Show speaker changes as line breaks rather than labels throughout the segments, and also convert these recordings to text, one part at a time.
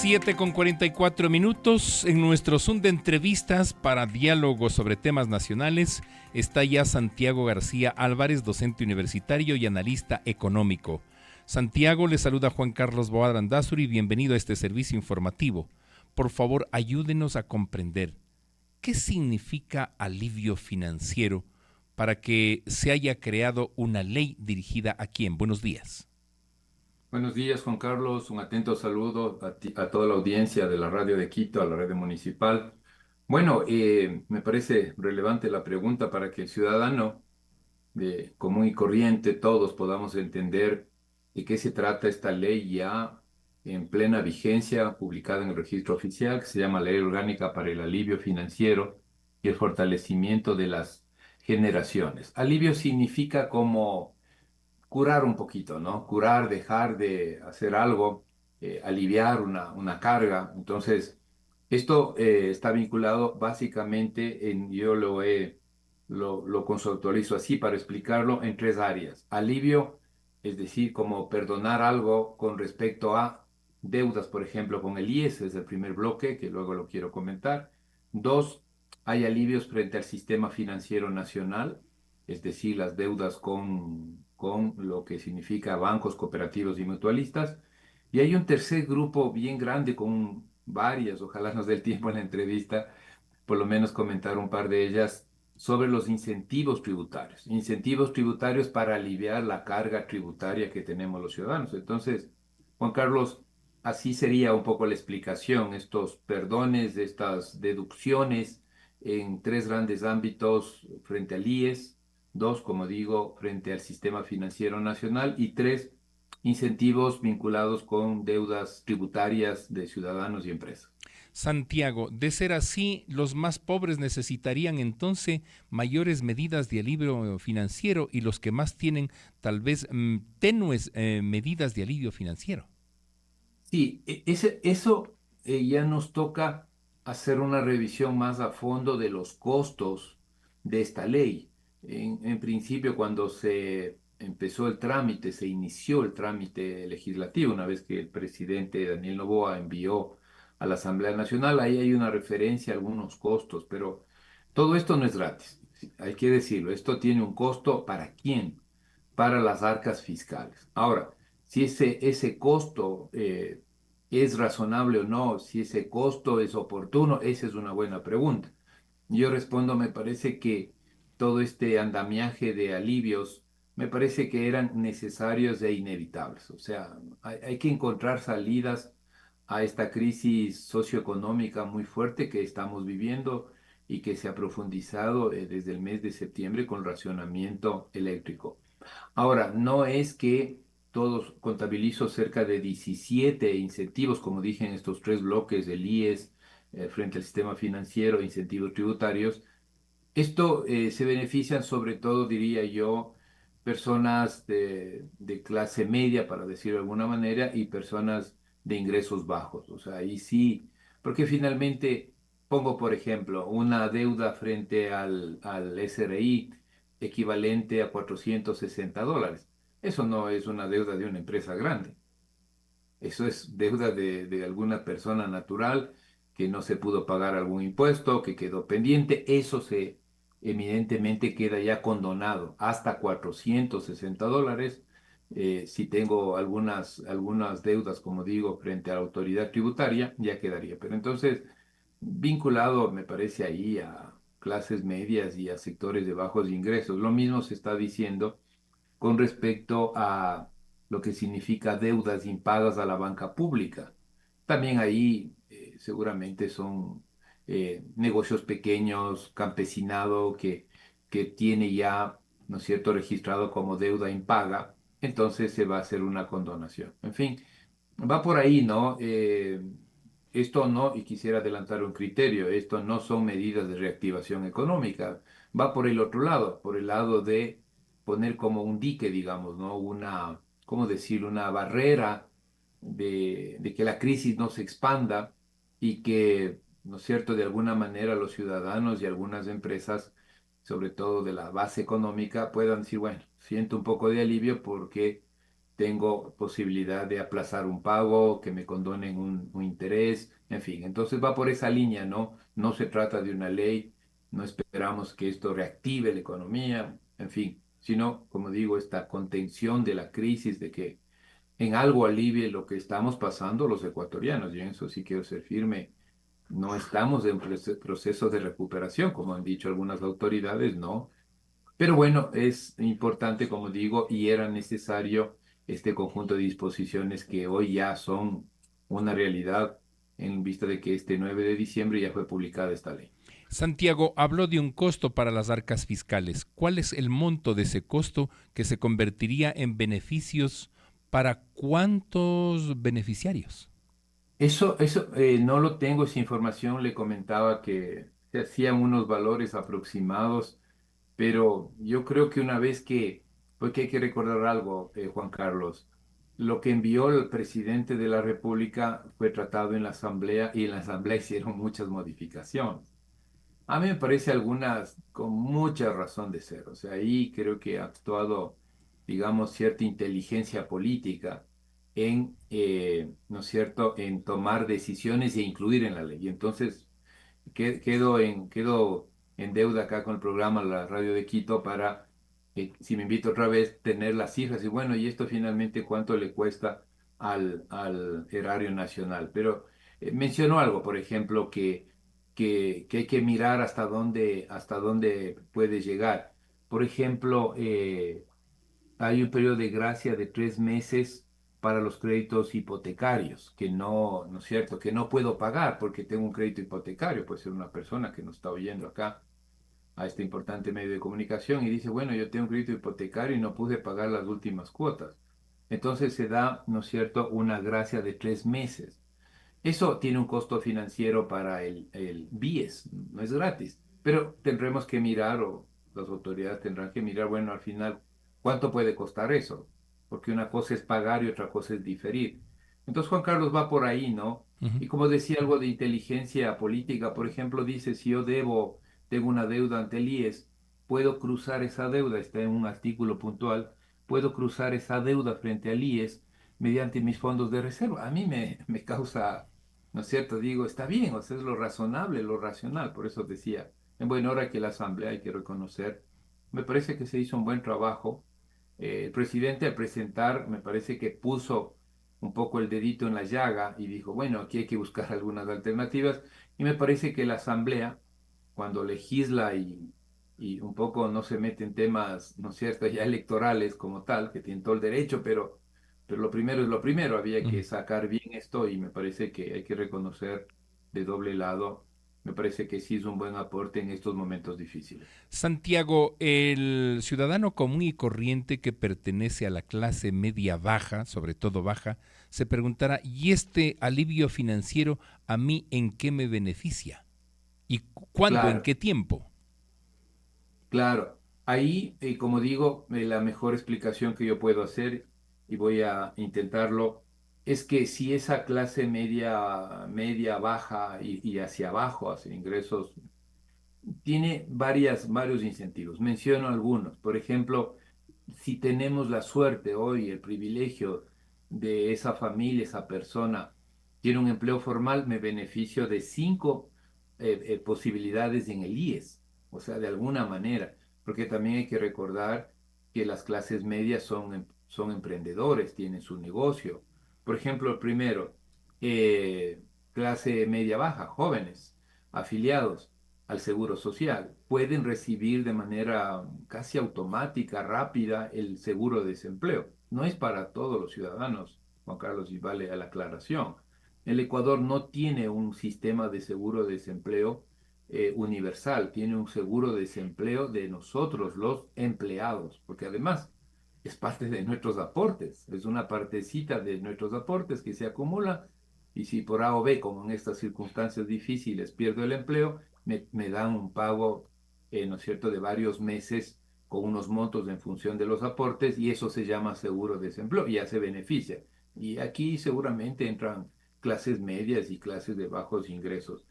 7:44 en nuestro Zoom de entrevistas para diálogo sobre temas nacionales. Está ya Santiago García Álvarez, docente universitario y analista económico. Santiago, le saluda Juan Carlos Boada Andázuri, bienvenido a este servicio informativo. Por favor, ayúdenos a comprender qué significa alivio financiero para que se haya creado una ley dirigida a quién. Buenos días.
Buenos días, Juan Carlos. Un atento saludo a toda la audiencia de la radio de Quito, a la radio municipal. Bueno, me parece relevante la pregunta para que el ciudadano común y corriente, todos podamos entender de qué se trata esta ley ya en plena vigencia, publicada en el registro oficial, que se llama Ley Orgánica para el Alivio Financiero y el Fortalecimiento de las Generaciones. Alivio significa como curar un poquito, ¿no? Curar, dejar de hacer algo, aliviar una carga. Entonces, esto está vinculado básicamente lo conceptualizo así para explicarlo en tres áreas. Alivio, es decir, como perdonar algo con respecto a deudas, por ejemplo, con el IES, es el primer bloque, que luego lo quiero comentar. Dos, hay alivios frente al sistema financiero nacional, es decir, las deudas con lo que significa bancos, cooperativos y mutualistas. Y hay un tercer grupo bien grande con varias, ojalá nos dé el tiempo en la entrevista, por lo menos comentar un par de ellas, sobre los incentivos tributarios. Incentivos tributarios para aliviar la carga tributaria que tenemos los ciudadanos. Entonces, Juan Carlos, así sería un poco la explicación, estos perdones, estas deducciones en tres grandes ámbitos frente al IES, dos, como digo, frente al sistema financiero nacional y tres, incentivos vinculados con deudas tributarias de ciudadanos y empresas.
Santiago, de ser así, los más pobres necesitarían entonces mayores medidas de alivio financiero y los que más tienen tal vez tenues medidas de alivio financiero.
Sí, eso ya nos toca hacer una revisión más a fondo de los costos de esta ley. En principio, cuando se empezó el trámite, se inició el trámite legislativo, una vez que el presidente Daniel Noboa envió a la Asamblea Nacional, ahí hay una referencia a algunos costos, pero todo esto no es gratis, sí, hay que decirlo, esto tiene un costo ¿para quién? Para las arcas fiscales. Ahora, si ese costo es razonable o no, si ese costo es oportuno, esa es una buena pregunta. Yo respondo, me parece que todo este andamiaje de alivios me parece que eran necesarios e inevitables. O sea, hay que encontrar salidas a esta crisis socioeconómica muy fuerte que estamos viviendo y que se ha profundizado desde el mes de septiembre con racionamiento eléctrico. Ahora, no es que todos contabilizo cerca de 17 incentivos, como dije en estos tres bloques del IES frente al sistema financiero, incentivos tributarios. Esto se benefician sobre todo, diría yo, personas de clase media, para decirlo de alguna manera, y personas de ingresos bajos. O sea, ahí sí, porque finalmente pongo, por ejemplo, una deuda frente al SRI equivalente a $460. Eso no es una deuda de una empresa grande. Eso es deuda de alguna persona natural que no se pudo pagar algún impuesto, que quedó pendiente. Eso se evidentemente queda ya condonado hasta $460. Si tengo algunas deudas, como digo, frente a la autoridad tributaria, ya quedaría. Pero entonces, vinculado, me parece ahí a clases medias y a sectores de bajos ingresos. Lo mismo se está diciendo con respecto a lo que significa deudas impagas a la banca pública. También ahí seguramente son negocios pequeños, campesinado que tiene ya, ¿no es cierto?, registrado como deuda impaga, entonces se va a hacer una condonación. En fin, va por ahí, ¿no? Esto no, y quisiera adelantar un criterio, esto no son medidas de reactivación económica, va por el otro lado, por el lado de poner como un dique, digamos, ¿no? ¿Cómo decirlo? Una barrera de que la crisis no se expanda y que, ¿no es cierto?, de alguna manera los ciudadanos y algunas empresas, sobre todo de la base económica, puedan decir, bueno, siento un poco de alivio porque tengo posibilidad de aplazar un pago, que me condonen un interés, en fin. Entonces va por esa línea, ¿no? No se trata de una ley, no esperamos que esto reactive la economía, en fin, sino, como digo, esta contención de la crisis, de que en algo alivie lo que estamos pasando los ecuatorianos. Y en eso sí quiero ser firme. No estamos en proceso de recuperación, como han dicho algunas autoridades, no. Pero bueno, es importante, como digo, y era necesario este conjunto de disposiciones que hoy ya son una realidad en vista de que este 9 de diciembre ya fue publicada esta ley.
Santiago habló de un costo para las arcas fiscales. ¿Cuál es el monto de ese costo que se convertiría en beneficios para cuántos beneficiarios?
Eso no lo tengo, esa información. Le comentaba que se hacían unos valores aproximados, pero yo creo que una vez que, porque hay que recordar algo, Juan Carlos, lo que envió el presidente de la República fue tratado en la Asamblea y en la Asamblea hicieron muchas modificaciones. A mí me parece algunas con mucha razón de ser. O sea, ahí creo que ha actuado, digamos, cierta inteligencia política en, ¿no es cierto?, en tomar decisiones e incluir en la ley. Entonces, quedo en deuda acá con el programa La Radio de Quito para, si me invito otra vez, tener las cifras y bueno, y esto finalmente cuánto le cuesta al erario nacional. Pero mencionó algo, por ejemplo, que hay que mirar hasta dónde puede llegar. Por ejemplo, hay un periodo de gracia de 3 meses para los créditos hipotecarios, que no, ¿no es cierto? Que no puedo pagar porque tengo un crédito hipotecario. Puede ser una persona que nos está oyendo acá a este importante medio de comunicación y dice, bueno, yo tengo un crédito hipotecario y no pude pagar las últimas cuotas. Entonces se da, ¿no es cierto?, una gracia de 3 meses. Eso tiene un costo financiero para el BIES, no es gratis, pero tendremos que mirar, o las autoridades tendrán que mirar, bueno, al final, ¿cuánto puede costar eso? Porque una cosa es pagar y otra cosa es diferir. Entonces, Juan Carlos va por ahí, ¿no?
Ujú.
Y como decía algo de inteligencia política, por ejemplo, dice, si yo tengo una deuda ante el IES, puedo cruzar esa deuda, está en un artículo puntual, puedo cruzar esa deuda frente al IES mediante mis fondos de reserva. A mí me causa, ¿no es cierto? Digo, está bien, o sea, es lo razonable, lo racional. Por eso decía, en buena hora que la Asamblea hay que reconocer, me parece que se hizo un buen trabajo. El presidente al presentar, me parece que puso un poco el dedito en la llaga y dijo, bueno, aquí hay que buscar algunas alternativas. Y me parece que la Asamblea, cuando legisla y un poco no se mete en temas, ¿no es cierto?, ya electorales como tal, que tiene todo el derecho, pero lo primero es lo primero, había
Ujú.
que sacar bien esto y me parece que hay que reconocer de doble lado, me parece que sí es un buen aporte en estos momentos difíciles.
Santiago, el ciudadano común y corriente que pertenece a la clase media baja, sobre todo baja, se preguntará, ¿y este alivio financiero a mí en qué me beneficia? ¿Y cuándo? ¿En
Claro,
qué tiempo?
claro. Ahí, como digo, la mejor explicación que yo puedo hacer, y voy a intentarlo, es que si esa clase media baja y hacia abajo, hacia ingresos tiene varios incentivos. Menciono algunos. Por ejemplo, si tenemos la suerte hoy, el privilegio de esa familia, esa persona, tiene un empleo formal, me beneficio de 5 posibilidades en el IES. O sea, de alguna manera. Porque también hay que recordar que las clases medias son emprendedores, tienen su negocio. Por ejemplo, el primero, clase media baja, jóvenes, afiliados al Seguro Social. Pueden recibir de manera casi automática, rápida, el seguro de desempleo. No es para todos los ciudadanos, Juan Carlos, y vale a la aclaración. El Ecuador no tiene un sistema de seguro de desempleo universal, tiene un seguro de desempleo de nosotros, los empleados, porque además es parte de nuestros aportes, es una partecita de nuestros aportes que se acumula y si por A o B, como en estas circunstancias difíciles, pierdo el empleo, me dan un pago, ¿no es cierto?, de varios meses con unos montos en función de los aportes y eso se llama seguro de desempleo y ya se beneficia. Y aquí seguramente entran clases medias y clases de bajos ingresos.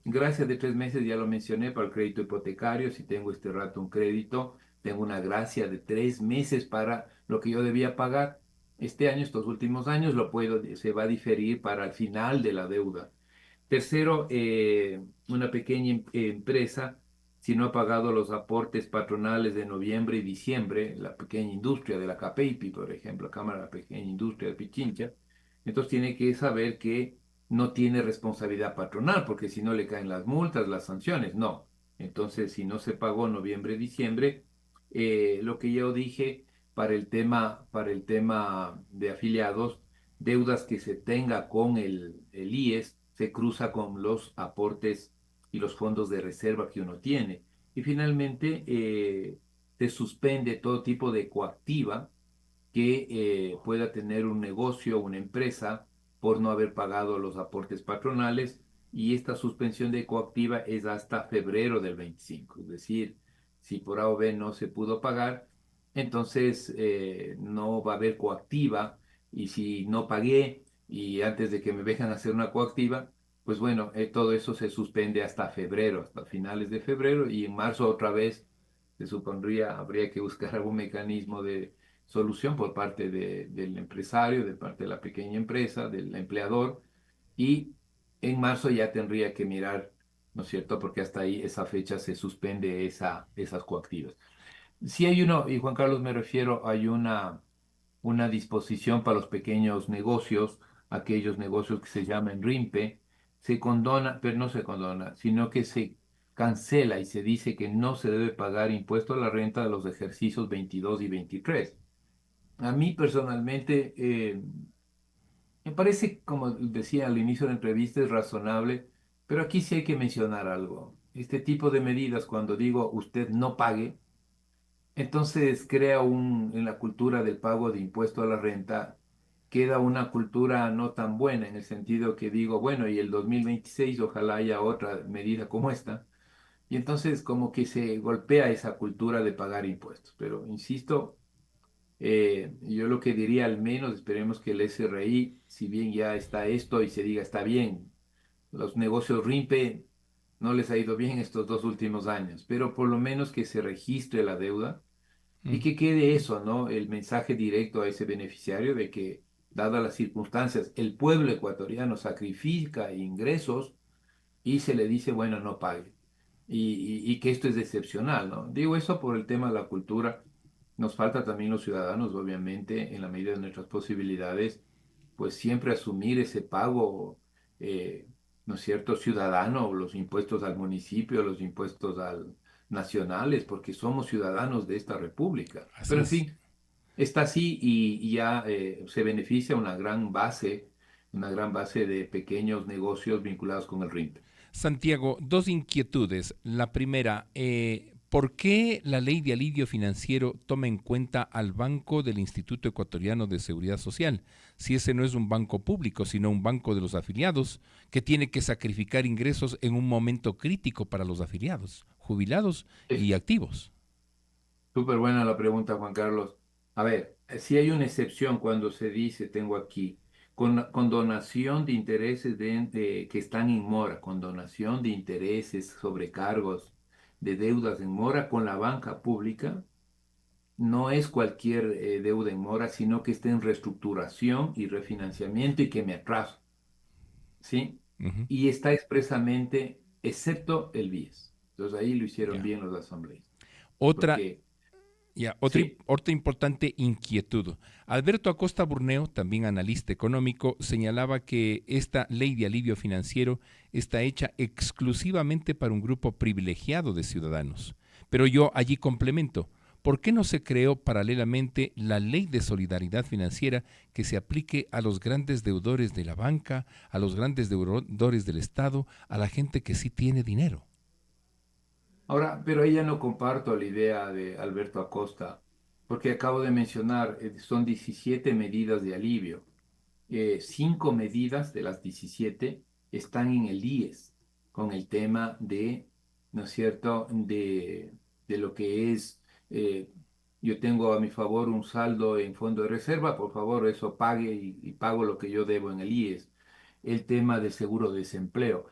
Gracias de 3 meses, ya lo mencioné, para el crédito hipotecario. Si tengo este rato un crédito, tengo una gracia de 3 meses para lo que yo debía pagar este año, estos últimos años, se va a diferir para el final de la deuda. Tercero, una pequeña empresa, si no ha pagado los aportes patronales de noviembre y diciembre, la pequeña industria de la CAPEIPI, por ejemplo, Cámara de la Pequeña Industria de Pichincha, entonces tiene que saber que no tiene responsabilidad patronal, porque si no le caen las multas, las sanciones, no. Entonces, si no se pagó noviembre, diciembre, lo que yo dije para el tema de afiliados, deudas que se tenga con el IES, se cruza con los aportes y los fondos de reserva que uno tiene. Y finalmente, se suspende todo tipo de coactiva que pueda tener un negocio, una empresa, por no haber pagado los aportes patronales. Y esta suspensión de coactiva es hasta febrero del 25. Es decir, si por A o B no se pudo pagar, entonces no va a haber coactiva. Y si no pagué y antes de que me dejan hacer una coactiva, pues bueno, todo eso se suspende hasta febrero, hasta finales de febrero. Y en marzo otra vez se supondría, habría que buscar algún mecanismo de solución por parte del empresario, de parte de la pequeña empresa, del empleador, y en marzo ya tendría que mirar, ¿no es cierto? Porque hasta ahí, esa fecha, se suspende esas coactivas. Si hay uno, y Juan Carlos me refiero, hay una disposición para los pequeños negocios, aquellos negocios que se llaman RIMPE, se condona, pero no se condona, sino que se cancela y se dice que no se debe pagar impuesto a la renta de los ejercicios 22 y 23. A mí personalmente me parece, como decía al inicio de la entrevista, es razonable, pero aquí sí hay que mencionar algo. Este tipo de medidas, cuando digo usted no pague, entonces crea en la cultura del pago de impuesto a la renta, queda una cultura no tan buena en el sentido que digo, bueno, y el 2026 ojalá haya otra medida como esta. Y entonces como que se golpea esa cultura de pagar impuestos. Pero insisto, yo lo que diría, al menos esperemos que el SRI, si bien ya está esto y se diga está bien, los negocios RIMPE no les ha ido bien estos 2 últimos años, pero por lo menos que se registre la deuda y
Mm.
que quede eso, ¿no? El mensaje directo a ese beneficiario de que, dadas las circunstancias, el pueblo ecuatoriano sacrifica ingresos y se le dice, bueno, no pague. Y que esto es excepcional, ¿no? Digo eso por el tema de la cultura. Nos falta también los ciudadanos, obviamente, en la medida de nuestras posibilidades, pues siempre asumir ese pago, eh, ¿no es cierto?, ciudadano, los impuestos al municipio, los impuestos nacionales, porque somos ciudadanos de esta república.
Así
Pero en
es.
fin, está así y ya se beneficia una gran base de pequeños negocios vinculados con el RIMP.
Santiago, dos inquietudes. La primera, ¿por qué la ley de alivio financiero toma en cuenta al Banco del Instituto Ecuatoriano de Seguridad Social, si ese no es un banco público, sino un banco de los afiliados, que tiene que sacrificar ingresos en un momento crítico para los afiliados, jubilados
Es
y activos?
súper buena la pregunta, Juan Carlos. A ver, si hay una excepción cuando se dice, tengo aquí, con donación de intereses que están en mora, con donación de intereses sobre cargos de deudas en mora con la banca pública, no es cualquier deuda en mora, sino que está en reestructuración y refinanciamiento y que me atraso, ¿sí?
Ujú.
Y está expresamente, excepto el BIES. Entonces ahí lo hicieron
Ya.
bien los asambleístas,
Otra,
porque,
ya,
sí.
otra importante inquietud. Alberto Acosta Burneo, también analista económico, señalaba que esta ley de alivio financiero está hecha exclusivamente para un grupo privilegiado de ciudadanos. Pero yo allí complemento, ¿por qué no se creó paralelamente la ley de solidaridad financiera que se aplique a los grandes deudores de la banca, a los grandes deudores del Estado, a la gente que sí tiene dinero?
Ahora, pero ahí ya no comparto la idea de Alberto Acosta, porque acabo de mencionar, son 17 medidas de alivio. 5 medidas de las 17 están en el IES, con el tema de, ¿no es cierto?, de lo que es, eh, yo tengo a mi favor un saldo en fondo de reserva, por favor, eso pague y pago lo que yo debo en el IES. El tema del seguro de desempleo.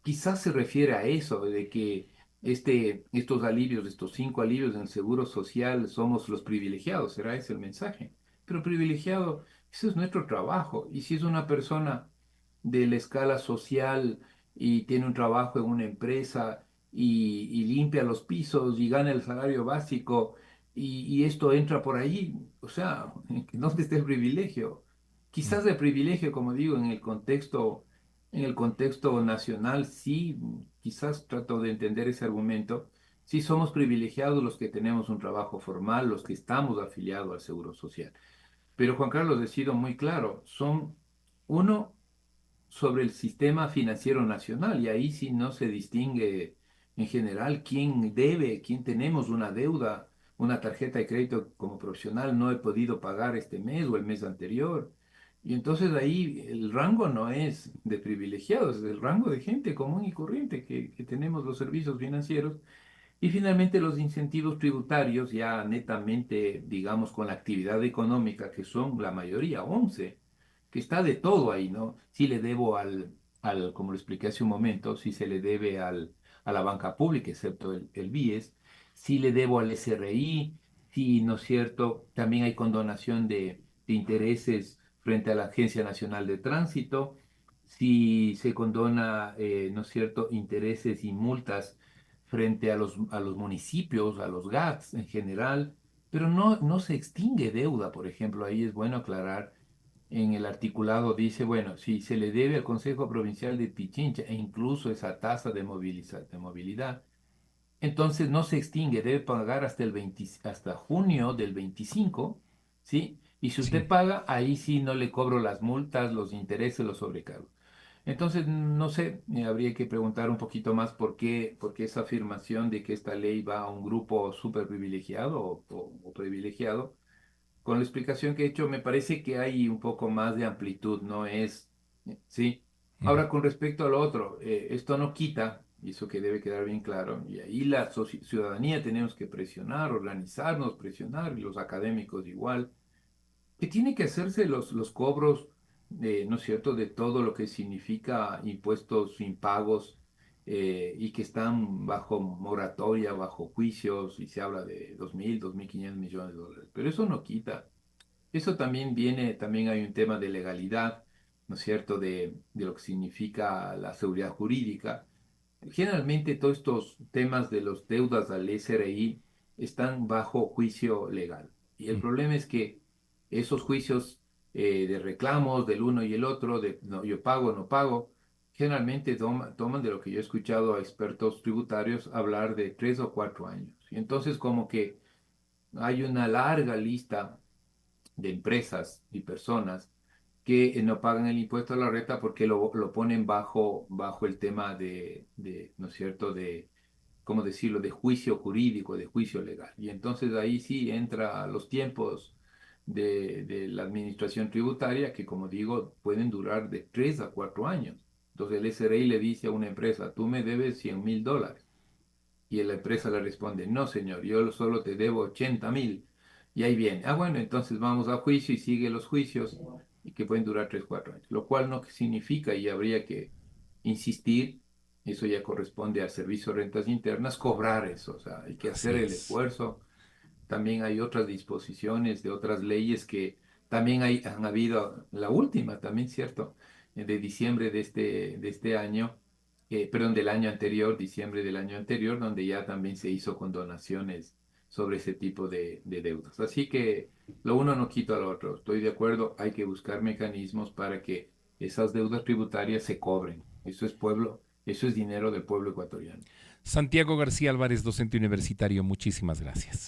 Quizás se refiere a eso, de que estos alivios, estos 5 alivios en el seguro social, somos los privilegiados, será ese el mensaje. Pero privilegiado, ese es nuestro trabajo. Y si es una persona de la escala social y tiene un trabajo en una empresa y limpia los pisos y gana el salario básico y esto entra por ahí, o sea, ¿dónde está el privilegio?
Mm,
Quizás el privilegio, como digo, en el contexto nacional, sí, quizás trato de entender ese argumento. Sí somos privilegiados los que tenemos un trabajo formal, los que estamos afiliados al Seguro Social. Pero Juan Carlos, he sido muy claro, son uno sobre el sistema financiero nacional y ahí sí no se distingue en general quién debe, quién tenemos una deuda, una tarjeta de crédito como profesional no he podido pagar este mes o el mes anterior. Y entonces ahí el rango no es de privilegiados, es el rango de gente común y corriente que tenemos los servicios financieros y finalmente los incentivos tributarios, ya netamente, digamos, con la actividad económica, que son la mayoría, 11 que está de todo ahí, ¿no? Si le debo como lo expliqué hace un momento, si se le debe a la banca pública, excepto el BIES, si le debo al SRI, si, ¿no es cierto? También hay condonación de intereses frente a la Agencia Nacional de Tránsito, si se condona, ¿no es cierto?, intereses y multas frente a los municipios, a los GATS en general, pero no se extingue deuda, por ejemplo, ahí es bueno aclarar, en el articulado dice, bueno, si se le debe al Consejo Provincial de Pichincha e incluso esa tasa de movilidad, entonces no se extingue, debe pagar hasta hasta junio del 25, ¿sí? Y si
sí.
usted paga, ahí sí no le cobro las multas, los intereses, los sobrecargos. Entonces, no sé, habría que preguntar un poquito más por qué esa afirmación de que esta ley va a un grupo súper privilegiado o privilegiado. Con la explicación que he hecho, me parece que hay un poco más de amplitud, no es, ¿sí?
Ujú.
Ahora, con respecto a lo otro, esto no quita, y eso que debe quedar bien claro, y ahí la ciudadanía tenemos que presionar, organizarnos, presionar, y los académicos igual que tiene que hacerse los cobros, ¿no es cierto?, de todo lo que significa impuestos impagos y que están bajo moratoria, bajo juicios, y se habla de 2.500 millones de dólares. Pero eso no quita. Eso también viene, también hay un tema de legalidad, ¿no es cierto?, de lo que significa la seguridad jurídica. Generalmente todos estos temas de los deudas al SRI están bajo juicio legal. Y el
Mm.
problema es que esos juicios de reclamos del uno y el otro, de no, yo pago, no pago, generalmente toman de lo que yo he escuchado a expertos tributarios hablar de 3 o 4 años. Y entonces como que hay una larga lista de empresas y personas que no pagan el impuesto a la renta porque lo ponen bajo el tema ¿no es cierto?, ¿cómo decirlo?, de juicio jurídico, de juicio legal. Y entonces ahí sí entra los tiempos de la administración tributaria que, como digo, pueden durar de 3 a 4 años. Entonces el SRI le dice a una empresa, tú me debes $100.000. Y la empresa le responde, no, señor, yo solo te debo 80.000. Y ahí viene, ah, bueno, entonces vamos a juicio y sigue los juicios y que pueden durar 3 o 4 años. Lo cual no significa, y habría que insistir, eso ya corresponde al Servicio de Rentas Internas, cobrar eso. O sea, hay que hacer
Así
el
es.
esfuerzo. También hay otras disposiciones de otras leyes que también han habido, la última también, ¿cierto? De diciembre de este año, perdón, del año anterior, diciembre del año anterior, donde ya también se hizo condonaciones sobre ese tipo de deudas. Así que lo uno no quita lo otro. Estoy de acuerdo, hay que buscar mecanismos para que esas deudas tributarias se cobren. Eso es pueblo, eso es dinero del pueblo ecuatoriano.
Santiago García Álvarez, docente universitario, muchísimas gracias.